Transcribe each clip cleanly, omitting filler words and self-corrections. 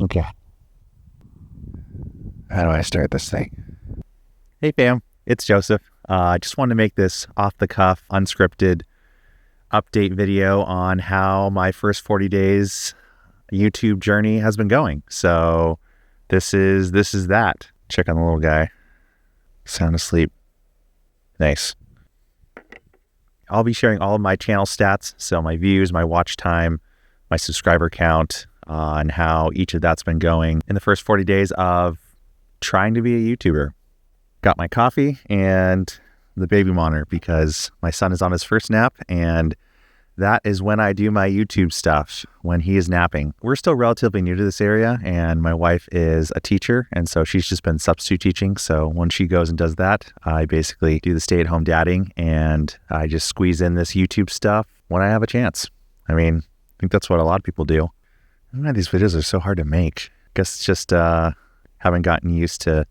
Okay. How do I start this thing? Hey fam, it's Joseph. I just wanted to make this off-the-cuff, unscripted update video on how my first 40 days YouTube journey has been going. So this is that. Check on the little guy. Sound asleep. Nice. I'll be sharing all of my channel stats, so my views, my watch time, my subscriber count, and how each of that's been going in the first 40 days of trying to be a YouTuber. Got my coffee and the baby monitor because my son is on his first nap, and that is when I do my YouTube stuff, when he is napping. We're still relatively new to this area, and my wife is a teacher, and so she's just been substitute teaching. So when she goes and does that, I basically do the stay-at-home dadding, and I just squeeze in this YouTube stuff when I have a chance. I mean, I think that's what a lot of people do. I don't know, these videos are so hard to make. I guess it's just haven't gotten used to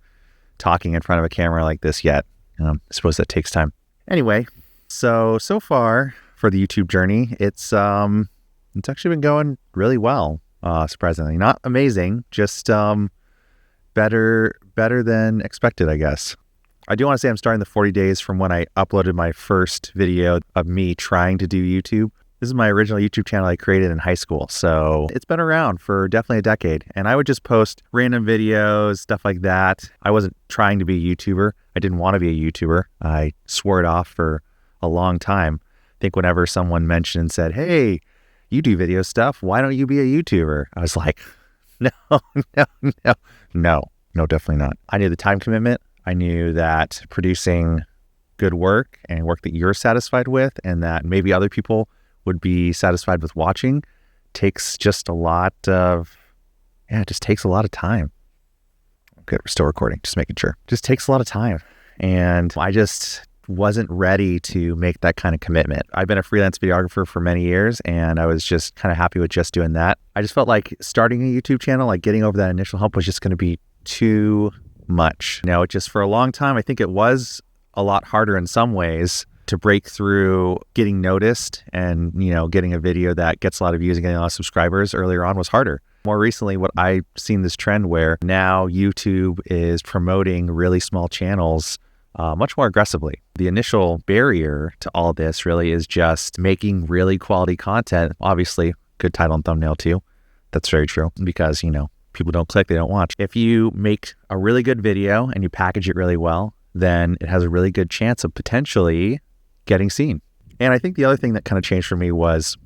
talking in front of a camera like this yet. I suppose that takes time. Anyway, so far for the YouTube journey, it's actually been going really well, surprisingly. Not amazing, just better than expected, I guess. I do want to say I'm starting the 40 days from when I uploaded my first video of me trying to do YouTube. This is my original YouTube channel I created in high school, so it's been around for definitely a decade. And I would just post random videos, stuff like that. I wasn't trying to be a YouTuber. I didn't want to be a YouTuber. I swore it off for a long time. I think whenever someone mentioned and said, hey, you do video stuff, why don't you be a YouTuber? I was like, no, definitely not. I knew the time commitment. I knew that producing good work and work that you're satisfied with and that maybe other people would be satisfied with watching takes just a lot of, it just takes a lot of time. Okay, we're still recording, just making sure. Just takes a lot of time. And I just wasn't ready to make that kind of commitment. I've been a freelance videographer for many years, and I was just kind of happy with just doing that. I just felt like starting a YouTube channel, like getting over that initial hump was just going to be too much. Now, it just for a long time, I think it was a lot harder in some ways to break through getting noticed and, getting a video that gets a lot of views and getting a lot of subscribers earlier on was harder. More recently, what I've seen this trend where now YouTube is promoting really small channels much more aggressively. The initial barrier to all this really is just making really quality content. Obviously, good title and thumbnail too. That's very true because, people don't click, they don't watch. If you make a really good video and you package it really well, then it has a really good chance of potentially getting seen. And I think the other thing that kind of changed for me was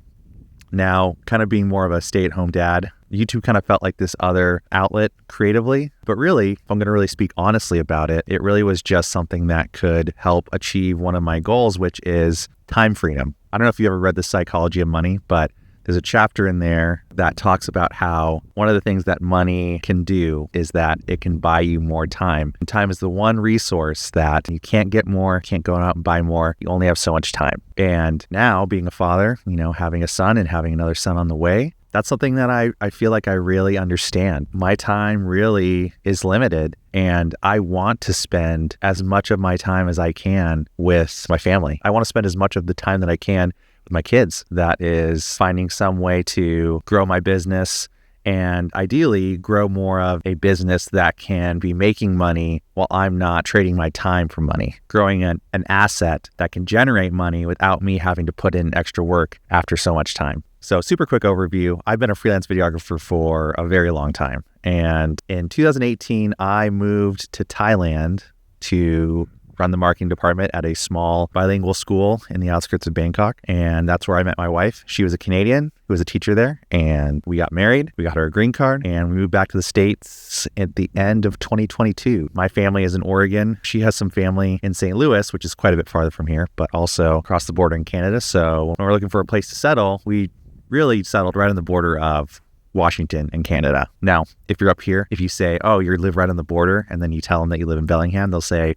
now kind of being more of a stay-at-home dad. YouTube kind of felt like this other outlet creatively, but really, if I'm going to really speak honestly about it, it really was just something that could help achieve one of my goals, which is time freedom. I don't know if you ever read The Psychology of Money, but there's a chapter in there that talks about how one of the things that money can do is that it can buy you more time. And time is the one resource that you can't get more, can't go out and buy more. You only have so much time. And now being a father, having a son and having another son on the way, that's something that I feel like I really understand. My time really is limited, and I want to spend as much of my time as I can with my family. I want to spend as much of the time that I can with my kids. That is finding some way to grow my business and ideally grow more of a business that can be making money while I'm not trading my time for money. Growing an asset that can generate money without me having to put in extra work after so much time. So super quick overview. I've been a freelance videographer for a very long time. And in 2018, I moved to Thailand to run the marketing department at a small bilingual school in the outskirts of Bangkok. And that's where I met my wife. She was a Canadian who was a teacher there. And we got married. We got her a green card. And we moved back to the States at the end of 2022. My family is in Oregon. She has some family in St. Louis, which is quite a bit farther from here, but also across the border in Canada. So when we're looking for a place to settle, we really settled right on the border of Washington and Canada. Now, if you're up here, if you say, oh, you live right on the border, and then you tell them that you live in Bellingham, they'll say,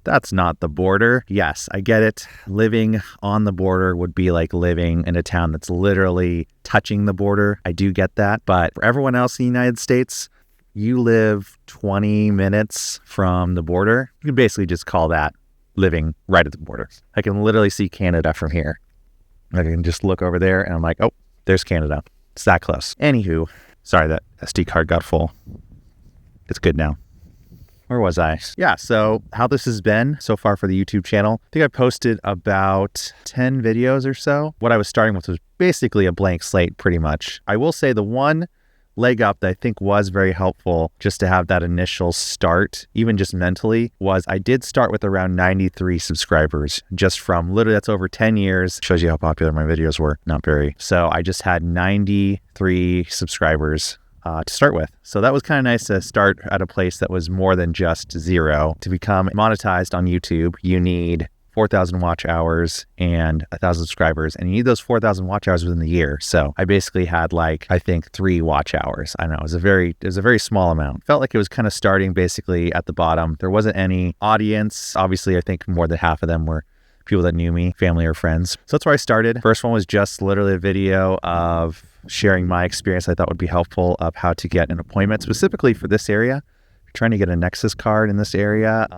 that's not the border. Yes, I get it. Living on the border would be like living in a town that's literally touching the border. I do get that. But for everyone else in the United States, you live 20 minutes from the border. You can basically just call that living right at the border. I can literally see Canada from here. I can just look over there and I'm like, oh, there's Canada. It's that close. Anywho, Sorry, that SD card got full. It's good now. Where was I? Yeah, so how this has been so far for the YouTube channel. I think I posted about 10 videos or so. What I was starting with was basically a blank slate, pretty much. I will say the one leg up that I think was very helpful just to have that initial start, even just mentally, was I did start with around 93 subscribers, just from literally that's over 10 years. Shows you how popular my videos were. Not very. So I just had 93 subscribers to start with. So that was kind of nice to start at a place that was more than just zero. To become monetized on YouTube, you need 4,000 watch hours and 1,000 subscribers, and you need those 4,000 watch hours within the year. So I basically had like, I think 3 watch hours. I know it was a very small amount. Felt like it was kind of starting basically at the bottom. There wasn't any audience. Obviously, I think more than half of them were people that knew me, family or friends. So that's where I started. First one was just literally a video of sharing my experience I thought would be helpful of how to get an appointment specifically for this area. If you're trying to get a Nexus card in this area,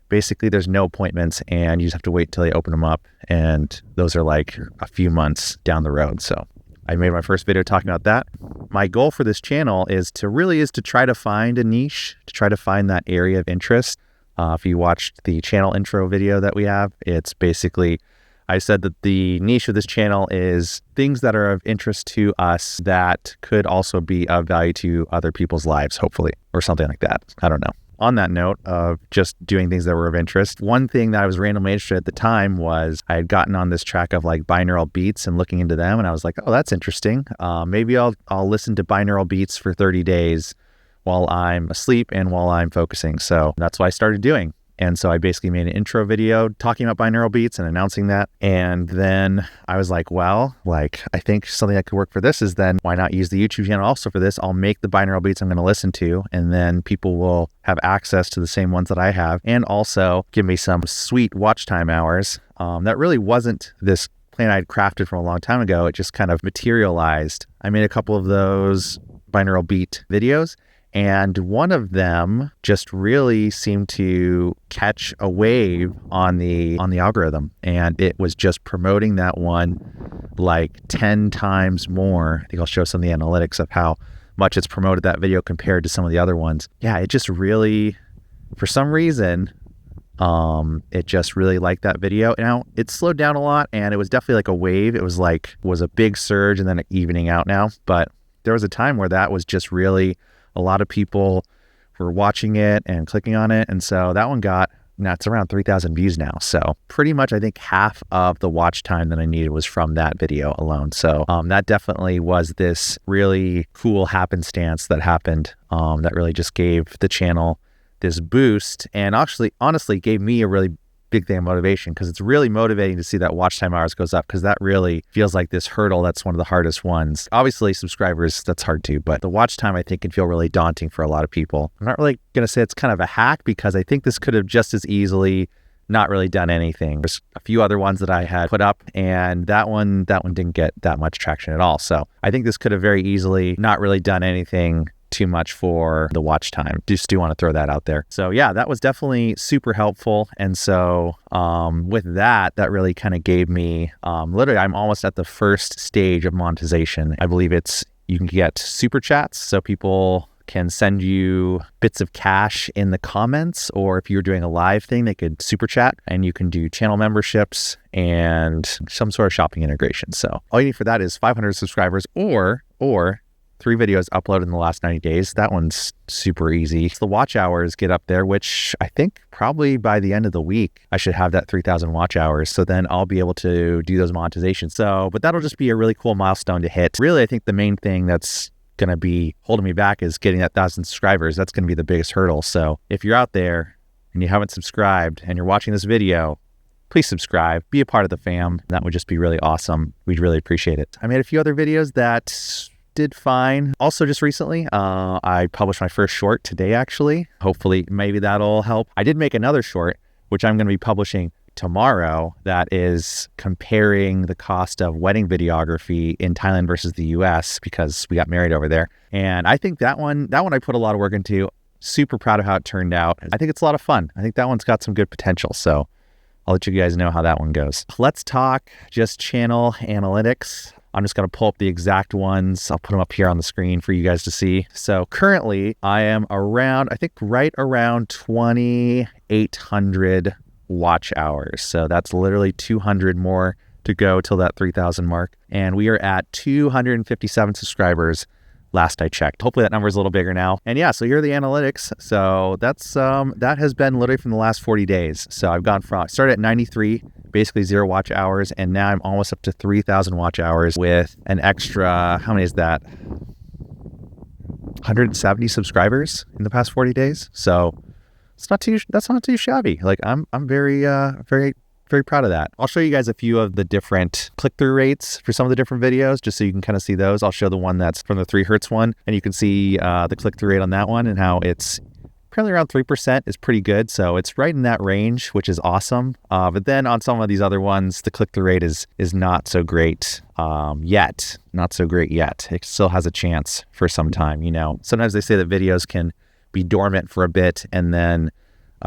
basically there's no appointments and you just have to wait till they open them up, and those are like a few months down the road. So I made my first video talking about that. My goal for this channel is to try to find a niche, to try to find that area of interest. If you watched the channel intro video that we have, it's basically, I said that the niche of this channel is things that are of interest to us that could also be of value to other people's lives, hopefully, or something like that. I don't know. On that note of just doing things that were of interest, one thing that I was randomly interested at the time was I had gotten on this track of like binaural beats and looking into them, and I was like, oh, that's interesting. Maybe I'll listen to binaural beats for 30 days while I'm asleep and while I'm focusing. So that's what I started doing. And so I basically made an intro video talking about binaural beats and announcing that. And then I was like, well, like, I think something that could work for this is then why not use the YouTube channel also for this? I'll make the binaural beats I'm going to listen to, and then people will have access to the same ones that I have, and also give me some sweet watch time hours. That really wasn't this plan I'd crafted from a long time ago. It just kind of materialized. I made a couple of those binaural beat videos, and one of them just really seemed to catch a wave on the algorithm, and it was just promoting that one like 10 times more. I think I'll show some of the analytics of how much it's promoted that video compared to some of the other ones. Yeah, it just really, for some reason, it just really liked that video. Now it slowed down a lot, and it was definitely like a wave. It was a big surge and then evening out now. But there was a time where that was just really, a lot of people were watching it and clicking on it. And so that one got, now it's around 3,000 views now. So pretty much I think half of the watch time that I needed was from that video alone. So that definitely was this really cool happenstance that happened that really just gave the channel this boost, and actually honestly gave me a really big thing of motivation, because it's really motivating to see that watch time hours goes up, because that really feels like this hurdle that's one of the hardest ones. Obviously subscribers, that's hard too, but the watch time I think can feel really daunting for a lot of people. I'm not really going to say it's kind of a hack, because I think this could have just as easily not really done anything. There's a few other ones that I had put up, and that one didn't get that much traction at all. So I think this could have very easily not really done anything too much for the watch time. Just do want to throw that out there. So yeah, that was definitely super helpful. And so with that really kind of gave me, literally I'm almost at the first stage of monetization. I believe you can get super chats, so people can send you bits of cash in the comments, or if you're doing a live thing, they could super chat, and you can do channel memberships and some sort of shopping integration. So all you need for that is 500 subscribers or 3 videos uploaded in the last 90 days. That one's super easy. So the watch hours get up there, which I think probably by the end of the week, I should have that 3,000 watch hours. So then I'll be able to do those monetizations. But that'll just be a really cool milestone to hit. Really, I think the main thing that's going to be holding me back is getting that 1,000 subscribers. That's going to be the biggest hurdle. So if you're out there and you haven't subscribed and you're watching this video, please subscribe, be a part of the fam. That would just be really awesome. We'd really appreciate it. I made a few other videos that did fine. Also just recently, I published my first short today, actually. Hopefully, maybe that'll help. I did make another short, which I'm going to be publishing tomorrow, that is comparing the cost of wedding videography in Thailand versus the US, because we got married over there. And I think that one I put a lot of work into. Super proud of how it turned out. I think it's a lot of fun. I think that one's got some good potential. So I'll let you guys know how that one goes. Let's talk just channel analytics. I'm just going to pull up the exact ones. I'll put them up here on the screen for you guys to see. So currently I am around, I think right around 2,800 watch hours. So that's literally 200 more to go till that 3,000 mark. And we are at 257 subscribers last I checked. Hopefully that number is a little bigger now. And yeah, so here are the analytics. So that's that has been literally from the last 40 days. So I've gone from, I started at 93, basically 0 watch hours, and now I'm almost up to 3,000 watch hours with an extra, how many is that? 170 subscribers in the past 40 days. So that's not too shabby. Like I'm very proud of that. I'll show you guys a few of the different click-through rates for some of the different videos, just so you can kind of see those. I'll show the one that's from the 3 Hertz one, and you can see the click-through rate on that one and how it's probably around 3% is pretty good. So it's right in that range, which is awesome. But then on some of these other ones, the click-through rate is not so great yet. Not so great yet. It still has a chance for some time, you know. Sometimes they say that videos can be dormant for a bit, and then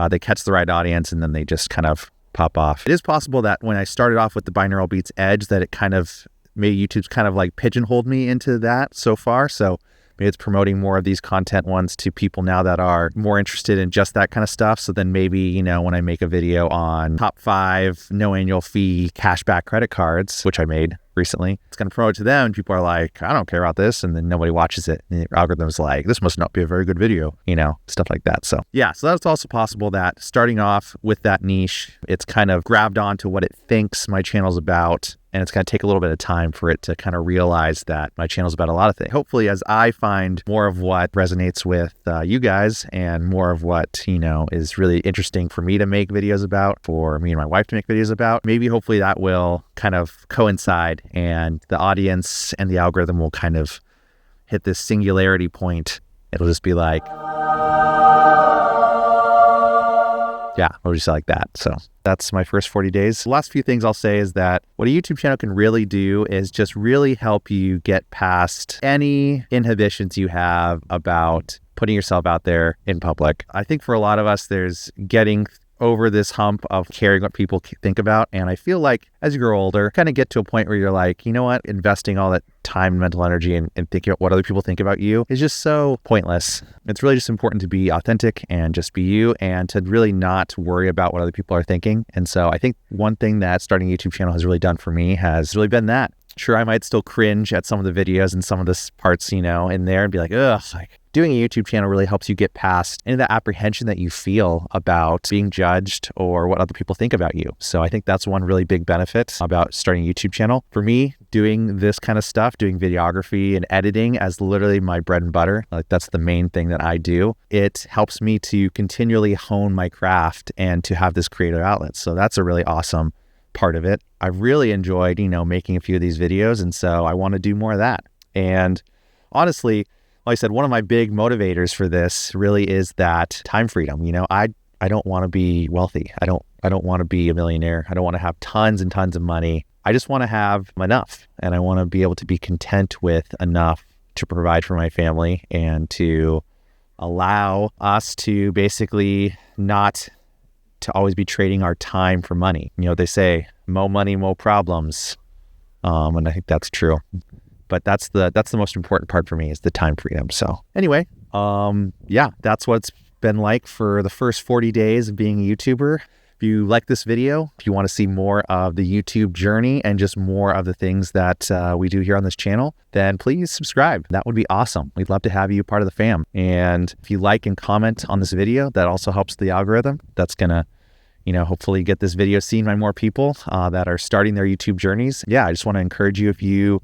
they catch the right audience, and then they just kind of pop off. It is possible that when I started off with the binaural beats edge, that it kind of, maybe YouTube's kind of like pigeonholed me into that so far. So maybe it's promoting more of these content ones to people now that are more interested in just that kind of stuff. So then maybe, you know, when I make a video on top 5 no annual fee cashback credit cards, which I made recently, it's going to promote to them, and people are like, I don't care about this, and then nobody watches it, and the algorithm's like, this must not be a very good video, you know, stuff like that. So yeah, so that's also possible that starting off with that niche, it's kind of grabbed onto what it thinks my channel's about, and it's going to take a little bit of time for it to kind of realize that my channel's about a lot of things. Hopefully, as I find more of what resonates with you guys, and more of what, you know, is really interesting for me to make videos about, for me and my wife to make videos about, maybe hopefully that will kind of coincide, and the audience and the algorithm will kind of hit this singularity point. It'll just be like, yeah, it'll just like that. So that's my first 40 days. The last few things I'll say is that what a YouTube channel can really do is just really help you get past any inhibitions you have about putting yourself out there in public. I think for a lot of us, there's getting over this hump of caring what people think about. And I feel like as you grow older, kind of get to a point where you're like, you know what, investing all that time and mental energy and thinking about what other people think about you is just so pointless. It's really just important to be authentic and just be you, and to really not worry about what other people are thinking. And so I think one thing that starting a YouTube channel has really done for me has really been that. Sure, I might still cringe at some of the videos and some of the parts, you know, in there, and be like, ugh, like doing a YouTube channel really helps you get past any of that apprehension that you feel about being judged or what other people think about you. So I think that's one really big benefit about starting a YouTube channel. For me, doing this kind of stuff, doing videography and editing as literally my bread and butter, like that's the main thing that I do. It helps me to continually hone my craft and to have this creative outlet. So that's a really awesome part of it. I've really enjoyed, you know, making a few of these videos, and so I want to do more of that. And honestly, like I said, one of my big motivators for this really is that time freedom. You know, I don't want to be wealthy. I don't want to be a millionaire. I don't want to have tons and tons of money. I just want to have enough, and I want to be able to be content with enough to provide for my family and to allow us to basically not to always be trading our time for money. You know, they say, mo money, mo problems. And I think that's true. But that's the most important part for me, is the time freedom. So anyway, yeah, that's what it's been like for the first 40 days of being a YouTuber. If you like this video, if you want to see more of the YouTube journey and just more of the things that we do here on this channel, then please subscribe. That would be awesome. We'd love to have you part of the fam. And if you like and comment on this video, that also helps the algorithm. That's going to, you know, hopefully get this video seen by more people that are starting their YouTube journeys. Yeah, I just want to encourage you, if you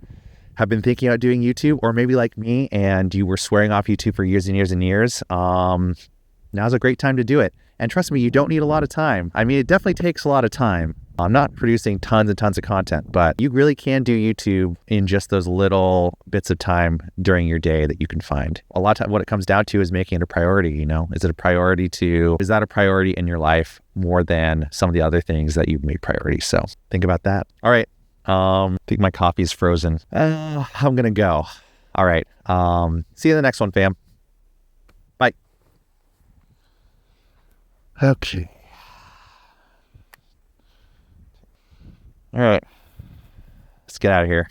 have been thinking about doing YouTube, or maybe like me and you were swearing off YouTube for years and years and years, now's a great time to do it. And trust me, you don't need a lot of time. I mean, it definitely takes a lot of time. I'm not producing tons and tons of content, but you really can do YouTube in just those little bits of time during your day that you can find. A lot of time, what it comes down to is making it a priority, you know? Is that a priority in your life more than some of the other things that you've made priorities? So think about that. All right. I think my coffee's frozen. I'm gonna go. All right. See you in the next one, fam. Bye. Okay. All right. Let's get out of here.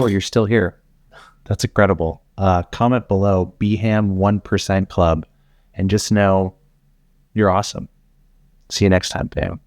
Oh, you're still here. That's incredible. Comment below Bham 1% Club and just know you're awesome. See you next time, Bam.